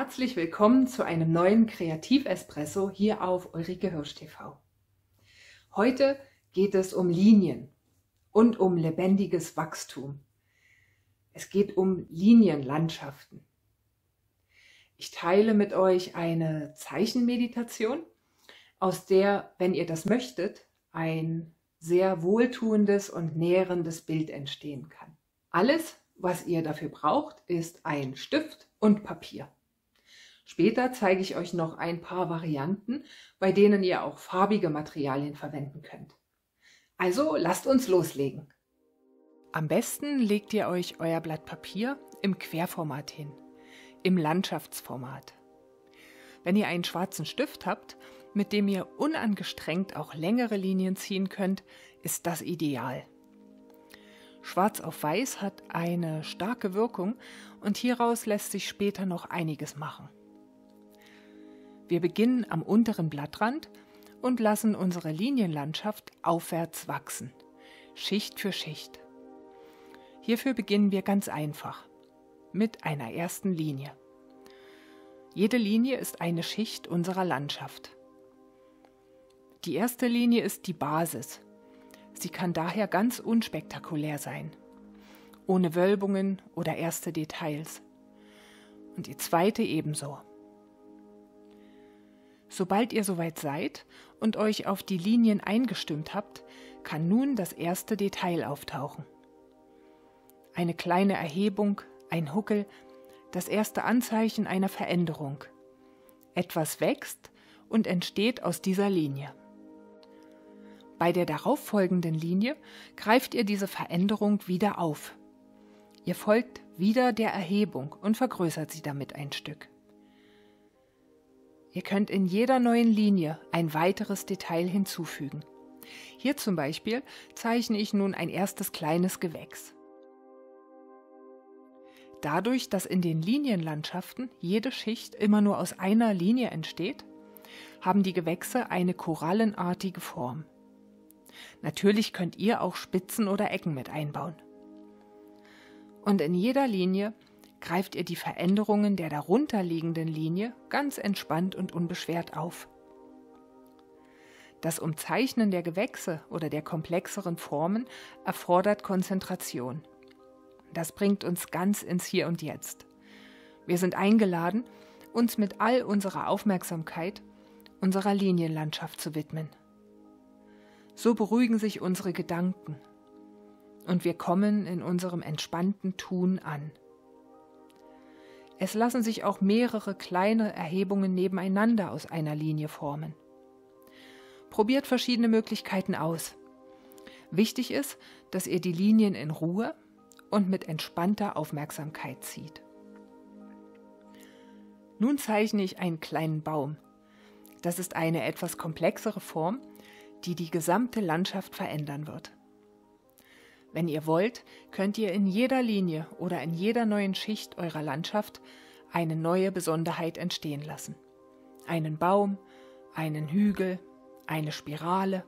Herzlich willkommen zu einem neuen Kreativ-Espresso hier auf Ulrike Hirsch TV. Heute geht es um Linien und um lebendiges Wachstum. Es geht um Linienlandschaften. Ich teile mit euch eine Zeichenmeditation, aus der, wenn ihr das möchtet, ein sehr wohltuendes und nährendes Bild entstehen kann. Alles, was ihr dafür braucht, ist ein Stift und Papier. Später zeige ich euch noch ein paar Varianten, bei denen ihr auch farbige Materialien verwenden könnt. Also lasst uns loslegen. Am besten legt ihr euch euer Blatt Papier im Querformat hin, im Landschaftsformat. Wenn ihr einen schwarzen Stift habt, mit dem ihr unangestrengt auch längere Linien ziehen könnt, ist das ideal. Schwarz auf Weiß hat eine starke Wirkung und hieraus lässt sich später noch einiges machen. Wir beginnen am unteren Blattrand und lassen unsere Linienlandschaft aufwärts wachsen, Schicht für Schicht. Hierfür beginnen wir ganz einfach, mit einer ersten Linie. Jede Linie ist eine Schicht unserer Landschaft. Die erste Linie ist die Basis. Sie kann daher ganz unspektakulär sein, ohne Wölbungen oder erste Details. Und die zweite ebenso. Sobald ihr soweit seid und euch auf die Linien eingestimmt habt, kann nun das erste Detail auftauchen. Eine kleine Erhebung, ein Huckel, das erste Anzeichen einer Veränderung. Etwas wächst und entsteht aus dieser Linie. Bei der darauffolgenden Linie greift ihr diese Veränderung wieder auf. Ihr folgt wieder der Erhebung und vergrößert sie damit ein Stück. Ihr könnt in jeder neuen Linie ein weiteres Detail hinzufügen. Hier zum Beispiel zeichne ich nun ein erstes kleines Gewächs. Dadurch, dass in den Linienlandschaften jede Schicht immer nur aus einer Linie entsteht, haben die Gewächse eine korallenartige Form. Natürlich könnt ihr auch Spitzen oder Ecken mit einbauen. Und in jeder Linie greift ihr die Veränderungen der darunterliegenden Linie ganz entspannt und unbeschwert auf. Das Umzeichnen der Gewächse oder der komplexeren Formen erfordert Konzentration. Das bringt uns ganz ins Hier und Jetzt. Wir sind eingeladen, uns mit all unserer Aufmerksamkeit unserer Linienlandschaft zu widmen. So beruhigen sich unsere Gedanken und wir kommen in unserem entspannten Tun an. Es lassen sich auch mehrere kleine Erhebungen nebeneinander aus einer Linie formen. Probiert verschiedene Möglichkeiten aus. Wichtig ist, dass ihr die Linien in Ruhe und mit entspannter Aufmerksamkeit zieht. Nun zeichne ich einen kleinen Baum. Das ist eine etwas komplexere Form, die die gesamte Landschaft verändern wird. Wenn ihr wollt, könnt ihr in jeder Linie oder in jeder neuen Schicht eurer Landschaft eine neue Besonderheit entstehen lassen. Einen Baum, einen Hügel, eine Spirale.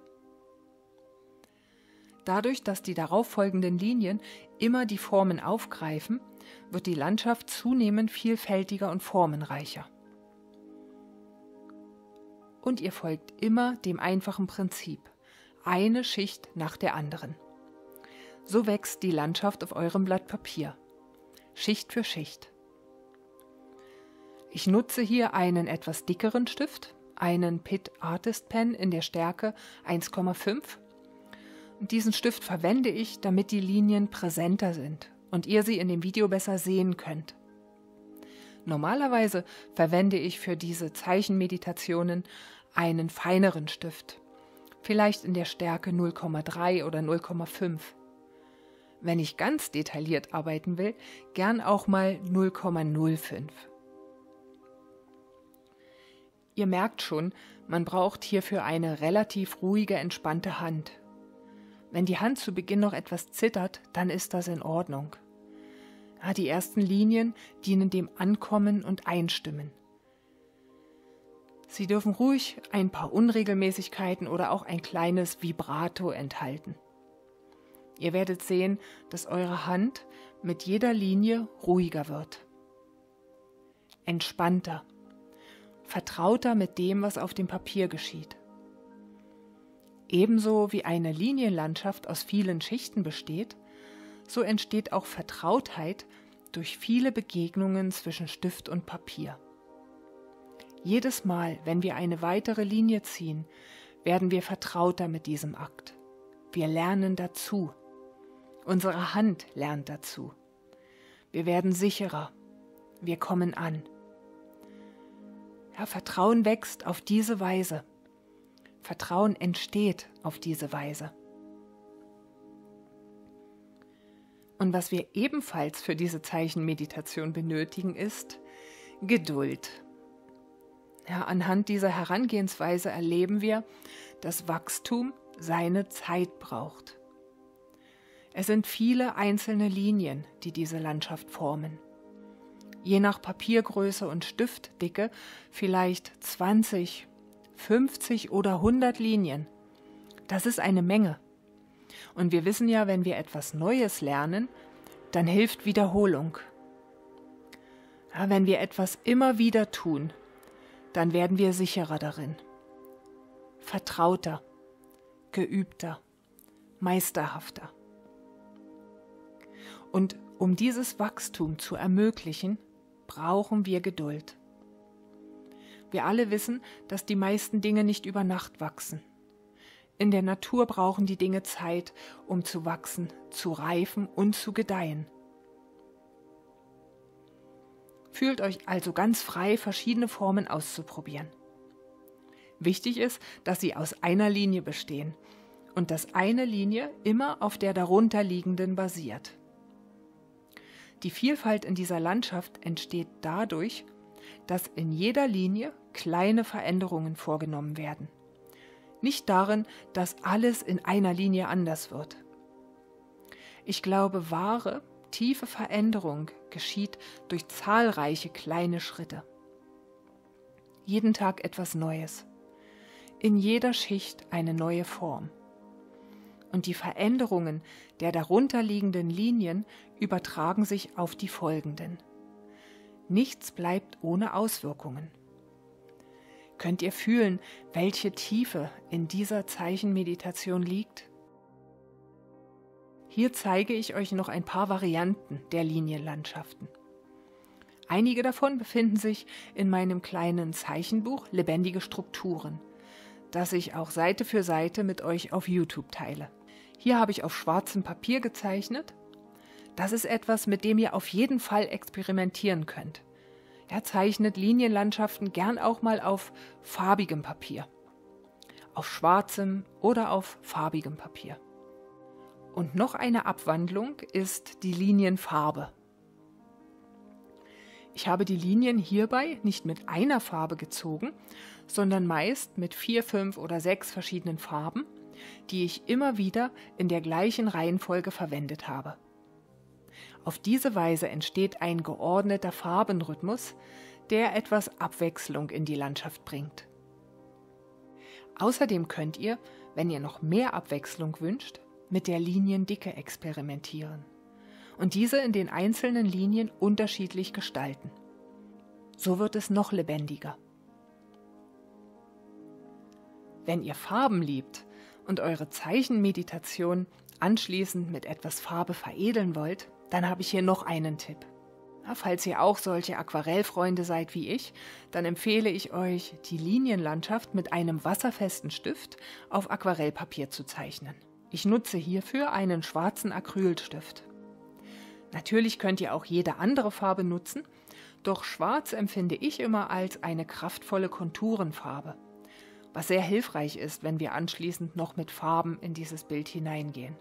Dadurch, dass die darauffolgenden Linien immer die Formen aufgreifen, wird die Landschaft zunehmend vielfältiger und formenreicher. Und ihr folgt immer dem einfachen Prinzip, eine Schicht nach der anderen. So wächst die Landschaft auf eurem Blatt Papier, Schicht für Schicht. Ich nutze hier einen etwas dickeren Stift, einen Pitt Artist Pen in der Stärke 1,5. Und diesen Stift verwende ich, damit die Linien präsenter sind und ihr sie in dem Video besser sehen könnt. Normalerweise verwende ich für diese Zeichenmeditationen einen feineren Stift, vielleicht in der Stärke 0,3 oder 0,5. Wenn ich ganz detailliert arbeiten will, gern auch mal 0,05. Ihr merkt schon, man braucht hierfür eine relativ ruhige, entspannte Hand. Wenn die Hand zu Beginn noch etwas zittert, dann ist das in Ordnung. Ja, die ersten Linien dienen dem Ankommen und Einstimmen. Sie dürfen ruhig ein paar Unregelmäßigkeiten oder auch ein kleines Vibrato enthalten. Ihr werdet sehen, dass eure Hand mit jeder Linie ruhiger wird. entspannter, vertrauter mit dem, was auf dem Papier geschieht. Ebenso wie eine Linienlandschaft aus vielen Schichten besteht, so entsteht auch Vertrautheit durch viele Begegnungen zwischen Stift und Papier. Jedes Mal, wenn wir eine weitere Linie ziehen, werden wir vertrauter mit diesem Akt. Wir lernen dazu. Unsere Hand lernt dazu. Wir werden sicherer. Wir kommen an. Ja, Vertrauen wächst auf diese Weise. Vertrauen entsteht auf diese Weise. Und was wir ebenfalls für diese Zeichenmeditation benötigen, ist Geduld. Ja, anhand dieser Herangehensweise erleben wir, dass Wachstum seine Zeit braucht. Es sind viele einzelne Linien, die diese Landschaft formen. Je nach Papiergröße und Stiftdicke vielleicht 20, 50 oder 100 Linien. Das ist eine Menge. Und wir wissen ja, wenn wir etwas Neues lernen, dann hilft Wiederholung. Ja, wenn wir etwas immer wieder tun, dann werden wir sicherer darin, vertrauter, geübter, meisterhafter. Und um dieses Wachstum zu ermöglichen, brauchen wir Geduld. Wir alle wissen, dass die meisten Dinge nicht über Nacht wachsen. In der Natur brauchen die Dinge Zeit, um zu wachsen, zu reifen und zu gedeihen. Fühlt euch also ganz frei, verschiedene Formen auszuprobieren. Wichtig ist, dass sie aus einer Linie bestehen und dass eine Linie immer auf der darunterliegenden basiert. Die Vielfalt in dieser Landschaft entsteht dadurch, dass in jeder Linie kleine Veränderungen vorgenommen werden. Nicht darin, dass alles in einer Linie anders wird. Ich glaube, wahre, tiefe Veränderung geschieht durch zahlreiche kleine Schritte. Jeden Tag etwas Neues. In jeder Schicht eine neue Form. Und die Veränderungen der darunterliegenden Linien übertragen sich auf die folgenden. Nichts bleibt ohne Auswirkungen. Könnt ihr fühlen, welche Tiefe in dieser Zeichenmeditation liegt? Hier zeige ich euch noch ein paar Varianten der Linienlandschaften. Einige davon befinden sich in meinem kleinen Zeichenbuch Lebendige Strukturen, das ich auch Seite für Seite mit euch auf YouTube teile. Hier habe ich auf schwarzem Papier gezeichnet. Das ist etwas, mit dem ihr auf jeden Fall experimentieren könnt. Er zeichnet Linienlandschaften gern auch mal auf farbigem Papier. Auf schwarzem oder auf farbigem Papier. Und noch eine Abwandlung ist die Linienfarbe. Ich habe die Linien hierbei nicht mit einer Farbe gezogen, sondern meist mit 4, 5 oder 6 verschiedenen Farben, die ich immer wieder in der gleichen Reihenfolge verwendet habe. Auf diese Weise entsteht ein geordneter Farbenrhythmus, der etwas Abwechslung in die Landschaft bringt. Außerdem könnt ihr, wenn ihr noch mehr Abwechslung wünscht, mit der Liniendicke experimentieren und diese in den einzelnen Linien unterschiedlich gestalten. So wird es noch lebendiger. Wenn ihr Farben liebt und eure Zeichenmeditation anschließend mit etwas Farbe veredeln wollt, dann habe ich hier noch einen Tipp. Ja, falls ihr auch solche Aquarellfreunde seid wie ich, dann empfehle ich euch, die Linienlandschaft mit einem wasserfesten Stift auf Aquarellpapier zu zeichnen. Ich nutze hierfür einen schwarzen Acrylstift. Natürlich könnt ihr auch jede andere Farbe nutzen, doch schwarz empfinde ich immer als eine kraftvolle Konturenfarbe, was sehr hilfreich ist, wenn wir anschließend noch mit Farben in dieses Bild hineingehen.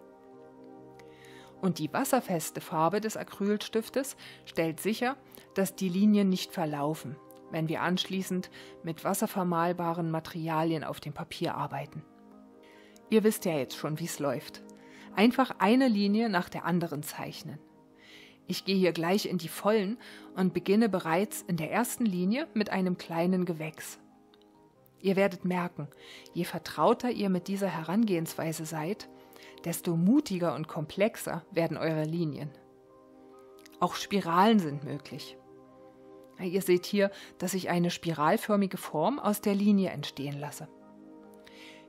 Und die wasserfeste Farbe des Acrylstiftes stellt sicher, dass die Linien nicht verlaufen, wenn wir anschließend mit wasservermalbaren Materialien auf dem Papier arbeiten. Ihr wisst ja jetzt schon, wie es läuft. Einfach eine Linie nach der anderen zeichnen. Ich gehe hier gleich in die Vollen und beginne bereits in der ersten Linie mit einem kleinen Gewächs. Ihr werdet merken, je vertrauter ihr mit dieser Herangehensweise seid, desto mutiger und komplexer werden eure Linien. Auch Spiralen sind möglich. Ihr seht hier, dass ich eine spiralförmige Form aus der Linie entstehen lasse.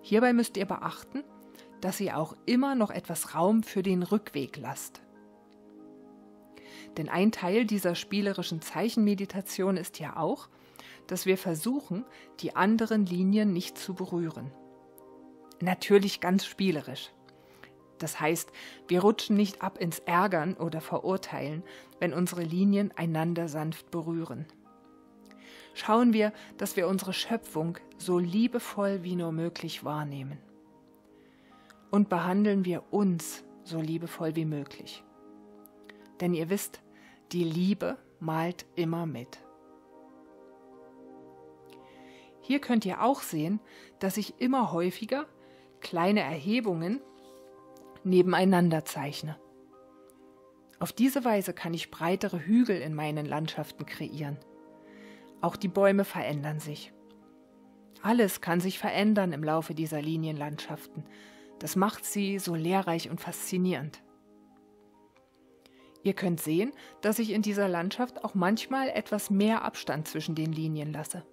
Hierbei müsst ihr beachten, dass ihr auch immer noch etwas Raum für den Rückweg lasst. Denn ein Teil dieser spielerischen Zeichenmeditation ist ja auch, dass wir versuchen, die anderen Linien nicht zu berühren. Natürlich ganz spielerisch. Das heißt, wir rutschen nicht ab ins Ärgern oder Verurteilen, wenn unsere Linien einander sanft berühren. Schauen wir, dass wir unsere Schöpfung so liebevoll wie nur möglich wahrnehmen. Und behandeln wir uns so liebevoll wie möglich. Denn ihr wisst, die Liebe malt immer mit. Hier könnt ihr auch sehen, dass ich immer häufiger kleine Erhebungen nebeneinander zeichne. Auf diese Weise kann ich breitere Hügel in meinen Landschaften kreieren. Auch die Bäume verändern sich. Alles kann sich verändern im Laufe dieser Linienlandschaften. Das macht sie so lehrreich und faszinierend. Ihr könnt sehen, dass ich in dieser Landschaft auch manchmal etwas mehr Abstand zwischen den Linien lasse.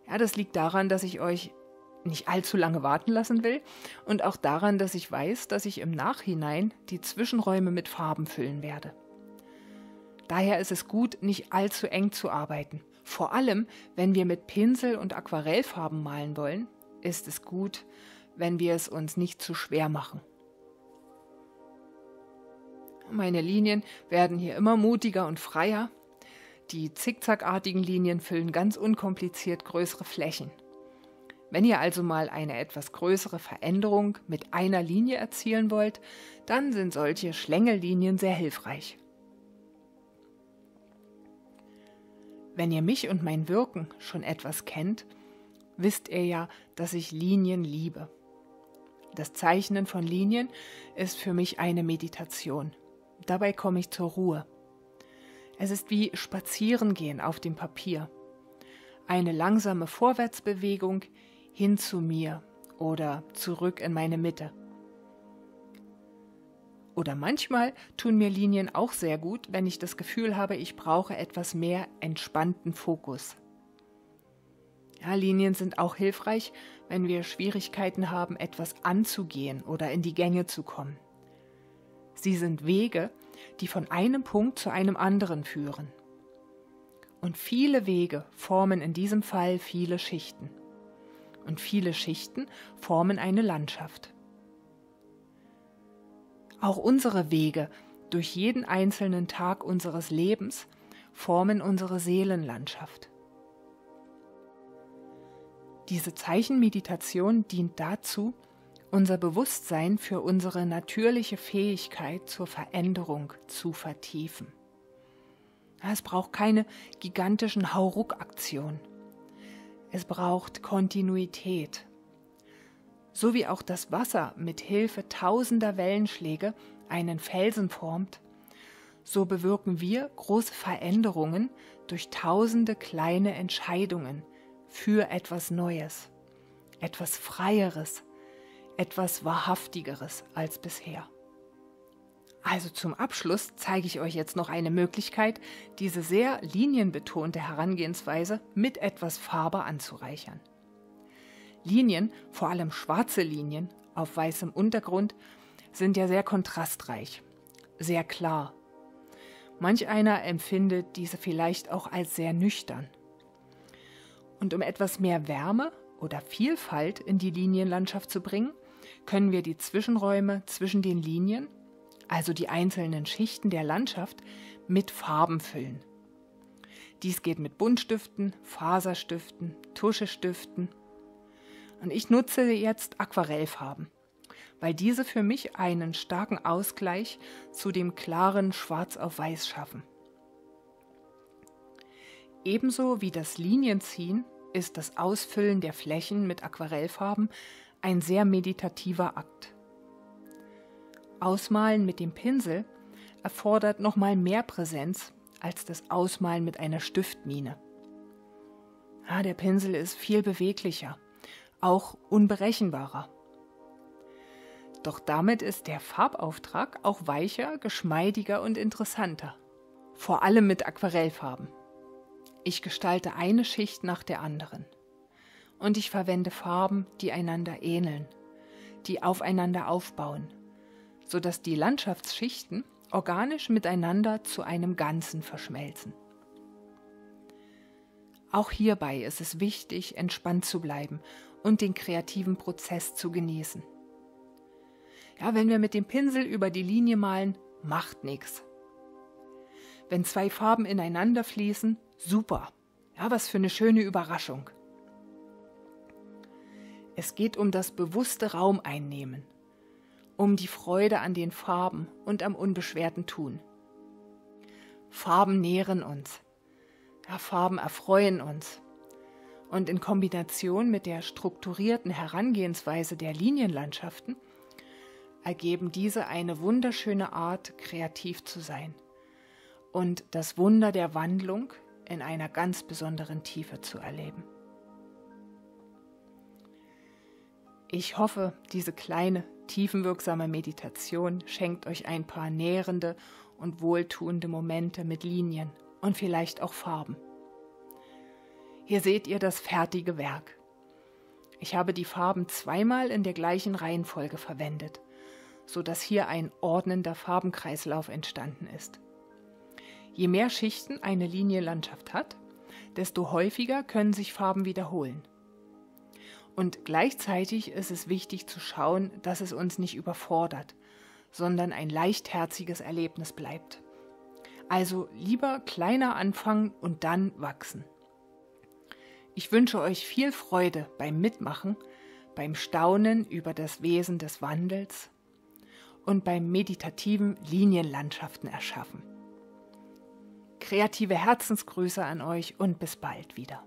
Ja, das liegt daran, dass ich euch nicht allzu lange warten lassen will und auch daran, dass ich weiß, dass ich im Nachhinein die Zwischenräume mit Farben füllen werde. Daher ist es gut, nicht allzu eng zu arbeiten. Vor allem, wenn wir mit Pinsel und Aquarellfarben malen wollen, ist es gut, wenn wir es uns nicht zu schwer machen. Meine Linien werden hier immer mutiger und freier. Die zickzackartigen Linien füllen ganz unkompliziert größere Flächen. Wenn ihr also mal eine etwas größere Veränderung mit einer Linie erzielen wollt, dann sind solche Schlängellinien sehr hilfreich. Wenn ihr mich und mein Wirken schon etwas kennt, wisst ihr ja, dass ich Linien liebe. Das Zeichnen von Linien ist für mich eine Meditation. Dabei komme ich zur Ruhe. Es ist wie Spazierengehen auf dem Papier. Eine langsame Vorwärtsbewegung hin zu mir oder zurück in meine Mitte. Oder manchmal tun mir Linien auch sehr gut, wenn ich das Gefühl habe, ich brauche etwas mehr entspannten Fokus. Ja, Linien sind auch hilfreich, wenn wir Schwierigkeiten haben, etwas anzugehen oder in die Gänge zu kommen. Sie sind Wege, die von einem Punkt zu einem anderen führen. Und viele Wege formen in diesem Fall viele Schichten. Und viele Schichten formen eine Landschaft. Auch unsere Wege durch jeden einzelnen Tag unseres Lebens formen unsere Seelenlandschaft. Diese Zeichenmeditation dient dazu, unser Bewusstsein für unsere natürliche Fähigkeit zur Veränderung zu vertiefen. Es braucht keine gigantischen Hauruck-Aktionen. Es braucht Kontinuität. So wie auch das Wasser mit Hilfe tausender Wellenschläge einen Felsen formt, so bewirken wir große Veränderungen durch tausende kleine Entscheidungen für etwas Neues, etwas Freieres, etwas Wahrhaftigeres als bisher. Also zum Abschluss zeige ich euch jetzt noch eine Möglichkeit, diese sehr linienbetonte Herangehensweise mit etwas Farbe anzureichern. Linien, vor allem schwarze Linien auf weißem Untergrund, sind ja sehr kontrastreich, sehr klar. Manch einer empfindet diese vielleicht auch als sehr nüchtern. Und um etwas mehr Wärme oder Vielfalt in die Linienlandschaft zu bringen, können wir die Zwischenräume zwischen den Linien, also die einzelnen Schichten der Landschaft, mit Farben füllen. Dies geht mit Buntstiften, Faserstiften, Tuschestiften. Und ich nutze jetzt Aquarellfarben, weil diese für mich einen starken Ausgleich zu dem klaren Schwarz auf Weiß schaffen. Ebenso wie das Linienziehen ist das Ausfüllen der Flächen mit Aquarellfarben ein sehr meditativer Akt. Ausmalen mit dem Pinsel erfordert nochmal mehr Präsenz als das Ausmalen mit einer Stiftmine. Der Pinsel ist viel beweglicher, auch unberechenbarer. Doch damit ist der Farbauftrag auch weicher, geschmeidiger und interessanter. vor allem mit Aquarellfarben. Ich gestalte eine Schicht nach der anderen und ich verwende Farben, die einander ähneln, die aufeinander aufbauen, sodass die Landschaftsschichten organisch miteinander zu einem Ganzen verschmelzen. Auch hierbei ist es wichtig, entspannt zu bleiben und den kreativen Prozess zu genießen. Ja, wenn wir mit dem Pinsel über die Linie malen, macht nichts. Wenn zwei Farben ineinander fließen, super. Ja, was für eine schöne Überraschung. Es geht um das bewusste Raum einnehmen, um die Freude an den Farben und am unbeschwerten Tun. Farben nähren uns. Ja, Farben erfreuen uns. Und in Kombination mit der strukturierten Herangehensweise der Linienlandschaften ergeben diese eine wunderschöne Art, kreativ zu sein und das Wunder der Wandlung in einer ganz besonderen Tiefe zu erleben. Ich hoffe, diese kleine, tiefenwirksame Meditation schenkt euch ein paar nährende und wohltuende Momente mit Linien und vielleicht auch Farben. Hier seht ihr das fertige Werk. Ich habe die Farben zweimal in der gleichen Reihenfolge verwendet, sodass hier ein ordnender Farbenkreislauf entstanden ist. Je mehr Schichten eine Linienlandschaft hat, desto häufiger können sich Farben wiederholen. Und gleichzeitig ist es wichtig zu schauen, dass es uns nicht überfordert, sondern ein leichtherziges Erlebnis bleibt. Also lieber kleiner anfangen und dann wachsen. Ich wünsche euch viel Freude beim Mitmachen, beim Staunen über das Wesen des Wandels und beim meditativen Linienlandschaften erschaffen. Kreative Herzensgrüße an euch und bis bald wieder.